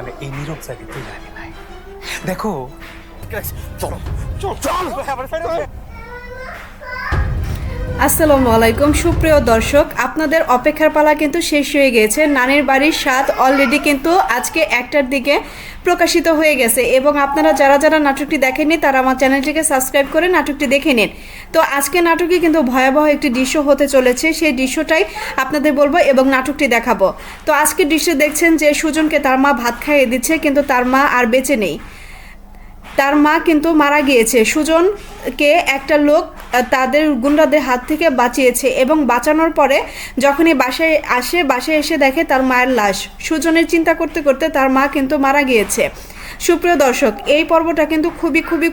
মানে এই নীরব জায়গাতেই রাখি নাই। দেখো চলো চল চল। আসসালামু আলাইকুম সুপ্রিয় দর্শক, আপনাদের অপেক্ষার পালা কিন্তু শেষ হয়ে গেছে। নানির বাড়ির স্বাদ অলরেডি কিন্তু আজকে 1টার দিকে প্রকাশিত হয়ে গেছে এবং আপনারা যারা যারা নাটকটি দেখেননি তারা আমার চ্যানেলটিকে সাবস্ক্রাইব করে নাটকটি দেখে নিন। তো আজকে নাটকে কিন্তু ভয়াবহ একটি দৃশ্য হতে চলেছে, সেই দৃশ্যটাই আপনাদের বলবো এবং নাটকটি দেখাবো। তো আজকের দৃশ্যে দেখছেন যে সুজনকে তার মা ভাত খাইয়ে দিচ্ছে, কিন্তু তার মা আর বেঁচে নেই। তার মা কিন্তু মারা গিয়েছে। সুজনকে একটা লোক তাদের গুন্ডাদের হাত থেকে বাঁচিয়েছে এবং বাঁচানোর পরে যখনই বাসায় এসে দেখে তার মায়ের লাশ। সুজনের চিন্তা করতে করতে তার মা কিন্তু মারা গিয়েছে। সুপ্রিয় দর্শক, এই পর্বটা কিন্তু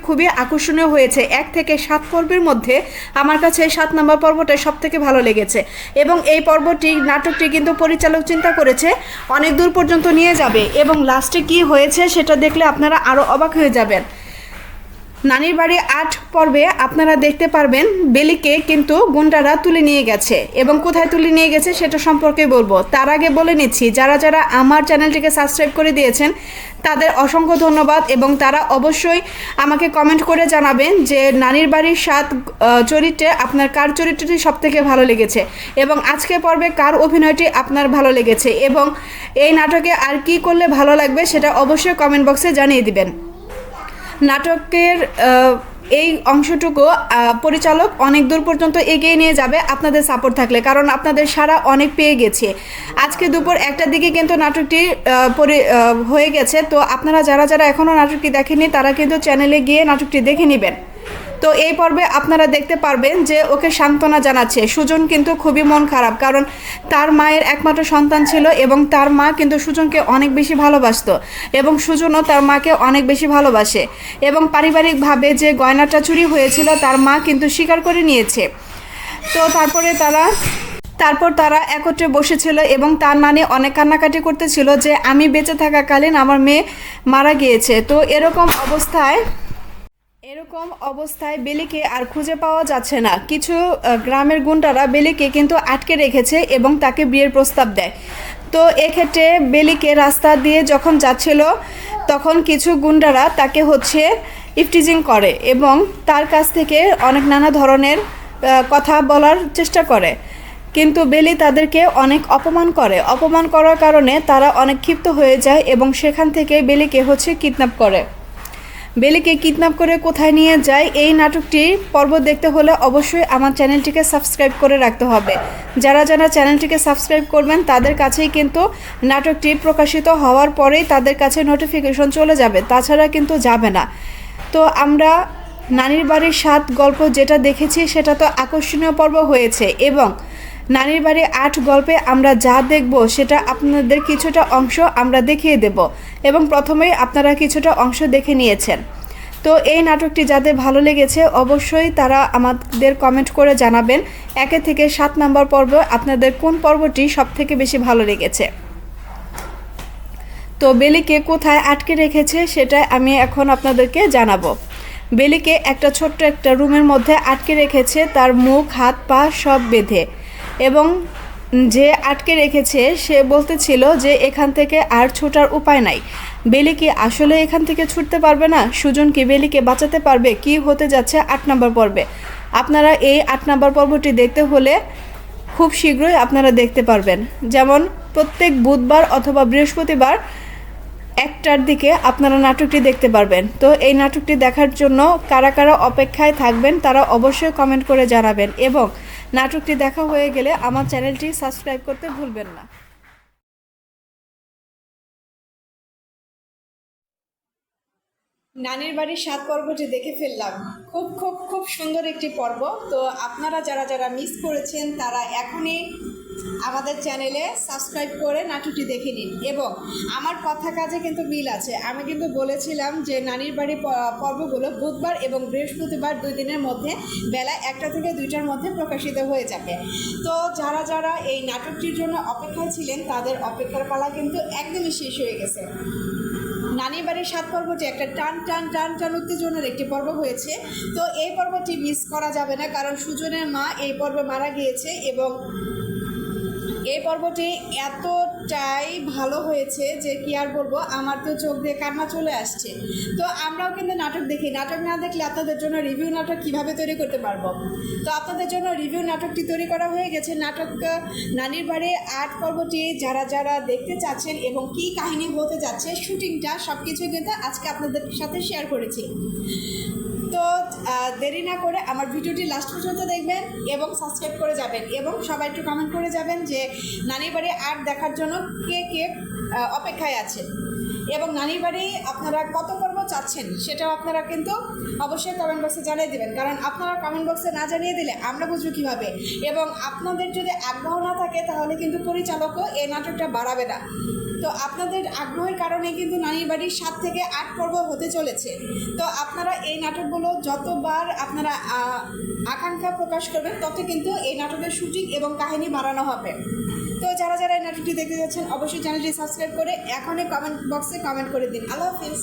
খুবই আকর্ষণীয় হয়েছে। 1 থেকে 7 পর্বের মধ্যে আমার কাছে 7 নম্বর পর্বটা সব থেকে ভালো লেগেছে এবং এই নাটকটি কিন্তু পরিচালক চিন্তা করেছে অনেক দূর পর্যন্ত নিয়ে যাবে এবং লাস্টে কি হয়েছে সেটা দেখলে আপনারা আরও অবাক হয়ে যাবেন। নানির বাড়ি 8 পর্বে আপনারা দেখতে পারবেন বেলিকে কিন্তু গুন্ডারা তুলে নিয়ে গেছে এবং কোথায় তুলে নিয়ে গেছে সেটা সম্পর্কে বলবো। তার আগে বলে নিচ্ছি, যারা যারা আমার চ্যানেলটিকে সাবস্ক্রাইব করে দিয়েছেন তাদের অসংখ্য ধন্যবাদ এবং তারা অবশ্যই আমাকে কমেন্ট করে জানাবেন যে নানির বাড়ির 7 চরিত্রে আপনার কার চরিত্রটি সবথেকে ভালো লেগেছে এবং আজকের পর্বে কার অভিনয়টি আপনার ভালো লেগেছে এবং এই নাটকে আর কি করলে ভালো লাগবে সেটা অবশ্যই কমেন্ট বক্সে জানিয়ে দিবেন। নাটকের এই অংশটুকু পরিচালক অনেক দূর পর্যন্ত এগিয়ে নিয়ে যাবে আপনাদের সাপোর্ট থাকলে, কারণ আপনাদের সারা অনেক পেয়ে গেছে। আজকে দুপুর 1টার দিকে কিন্তু নাটকটি হয়ে গেছে। তো আপনারা যারা যারা এখনও নাটকটি দেখেননি তারা কিন্তু চ্যানেলে গিয়ে নাটকটি দেখে নেবেন। তো এই পর্বে আপনারা দেখতে পারবেন যে ওকে সান্ত্বনা জানাচ্ছে। সুজন কিন্তু খুবই মন খারাপ, কারণ তার মায়ের একমাত্র সন্তান ছিল এবং তার মা কিন্তু সুজনকে অনেক বেশি ভালোবাসতো এবং সুজনও তার মাকে অনেক বেশি ভালোবাসে এবং পারিবারিকভাবে যে গয়নাটা চুরি হয়েছিল তার মা কিন্তু স্বীকার করে নিয়েছে। তো তারপর তারা একত্রে বসেছিল এবং তার নানি অনেক কান্নাকাটি করতেছিল যে আমি বেঁচে থাকাকালীন আমার মেয়ে মারা গিয়েছে। তো এরকম অবস্থায় বেলিকে আর খুঁজে পাওয়া যাচ্ছে না। কিছু গ্রামের গুন্ডারা বেলিকে কিন্তু আটকে রেখেছে এবং তাকে বিয়ের প্রস্তাব দেয়। তো এক্ষেত্রে বেলিকে রাস্তা দিয়ে যখন যাচ্ছিল তখন কিছু গুন্ডারা তাকে ইফটিজিং করে এবং তার কাছ থেকে অনেক নানা ধরনের কথা বলার চেষ্টা করে, কিন্তু বেলি তাদেরকে অনেক অপমান করার কারণে তারা অনেক ক্ষিপ্ত হয়ে যায় এবং সেখান থেকে বেলিকে কিডন্যাপ করে কোথায় নিয়ে যায়। এই নাটকটি পর্ব দেখতে হলে অবশ্যই আমার চ্যানেলটিকে সাবস্ক্রাইব করে রাখতে হবে। যারা যারা চ্যানেলটিকে সাবস্ক্রাইব করবেন তাদের কাছেই কিন্তু নাটকটি প্রকাশিত হওয়ার পরেই তাদের কাছে নোটিফিকেশন চলে যাবে, তাছাড়া কিন্তু যাবে না। তো আমরা নানির বাড়ির 7 গল্প যেটা দেখেছি সেটা তো আকর্ষণীয় পর্ব হয়েছে এবং নানির বাড়ি 8 গল্পে আমরা যা দেখব সেটা আপনাদের কিছুটা অংশ আমরা দেখিয়ে দেব এবং প্রথমেই আপনারা কিছুটা অংশ দেখে নিয়েছেন। তো এই নাটকটি যাদের ভালো লেগেছে অবশ্যই তারা আমাদের কমেন্ট করে জানাবেন 1 থেকে 7 নম্বর পর্ব আপনাদের কোন পর্বটি সবথেকে বেশি ভালো লেগেছে। তো বেলিকে কোথায় আটকে রেখেছে সেটা আমি এখন আপনাদেরকে জানাবো। বেলিকে ছোট্ট একটা রুমের মধ্যে আটকে রেখেছে, তার মুখ হাত পা সব বেঁধে, এবং যে আটকে রেখেছে সে বলতেছিল যে এখান থেকে আর ছুটার উপায় নাই। বেলি কি আসলে এখান থেকে ছুটতে পারবে না? সুজন কি বেলিকে বাঁচাতে পারবে? কি হতে যাচ্ছে 8 নম্বর পর্বে? আপনারা এই 8 নম্বর পর্বটি দেখতে হলে খুব শীঘ্রই আপনারা দেখতে পারবেন, যেমন প্রত্যেক বুধবার অথবা বৃহস্পতিবার 1টার দিকে আপনারা নাটকটি দেখতে পারবেন। তো এই নাটকটি দেখার জন্য কারা কারা অপেক্ষায় থাকবেন তারা অবশ্যই কমেন্ট করে জানাবেন এবং নাটকটি দেখা হয়ে গেলে আমার চ্যানেলটি সাবস্ক্রাইব করতে ভুলবেন না। নানির বাড়ির 7 পর্বটি দেখে ফেললাম। খুব সুন্দর একটি পর্ব। তো আপনারা যারা যারা মিস করেছেন তারা এখনই আমাদের চ্যানেলে সাবস্ক্রাইব করে নাটকটি দেখে নিন এবং আমার কথা কাজে কিন্তু মিল আছে। আমি কিন্তু বলেছিলাম যে নানির বাড়ি পর্বগুলো বুধবার এবং বৃহস্পতিবার 2 দিনের মধ্যে বেলা 1টা থেকে 2টার মধ্যে প্রকাশিত হয়ে যাবে। তো যারা যারা এই নাটকটির জন্য অপেক্ষায় ছিলেন তাদের অপেক্ষার পালা কিন্তু একদমই শেষ হয়ে গেছে। নানির বাড়ির 7 পর্বটি একটা টান উত্তেজনার একটি পর্ব হয়েছে। তো এই পর্বটি মিস করা যাবে না, কারণ সুজনের মা এই পর্বে মারা গিয়েছে এবং এই পর্বটি এতটাই ভালো হয়েছে যে কি আর বলবো, আমার তো চোখ দিয়ে কান্না চলে আসছে। তো আমরাও কিন্তু নাটক দেখি, নাটক না দেখলে আপনাদের জন্য রিভিউ নাটক কিভাবে তৈরি করতে পারবো। তো আপনাদের জন্য রিভিউ নাটকটি তৈরি করা হয়ে গেছে। নাটক নানির বাড়ি ৮ পর্বটি যারা যারা দেখতে চাচ্ছেন এবং কি কাহিনী হতে যাচ্ছে, শুটিংটা সব কিছুই কিন্তু আজকে আপনাদের সাথে শেয়ার করেছি। তো দেরি না করে আমার ভিডিওটি লাস্ট পর্যন্ত দেখবেন এবং সাবস্ক্রাইব করে যাবেন, এবং সবাই একটু কমেন্ট করে যাবেন যে নানির বাড়ি ৮ দেখার জন্য কে কে অপেক্ষায় আছে, এবং নানির বাড়ি আপনারা কত পর্ব চাচ্ছেন সেটাও আপনারা কিন্তু অবশ্যই কমেন্ট বক্সে জানিয়ে দেবেন। কারণ আপনারা কমেন্ট বক্সে না জানিয়ে দিলে আমরা বুঝবো কীভাবে, এবং আপনাদের যদি আগ্রহ না থাকে তাহলে কিন্তু পরিচালকও এই নাটকটা বাড়াবে না। তো আপনাদের আগ্রহের কারণে কিন্তু নানির বাড়ির ৭ থেকে ৮ পর্ব হতে চলেছে। তো আপনারা এই নাটকগুলো যতবার আপনারা আকাঙ্ক্ষা প্রকাশ করবেন তত কিন্তু এই নাটকের শুটিং এবং কাহিনী বাড়ানো হবে। তো যারা যারা এই নাটকটি দেখতে যাচ্ছেন অবশ্যই চ্যানেলটি সাবস্ক্রাইব করে এখনই কমেন্ট বক্সে কমেন্ট করে দিন। আল্লাহ হাফিজ।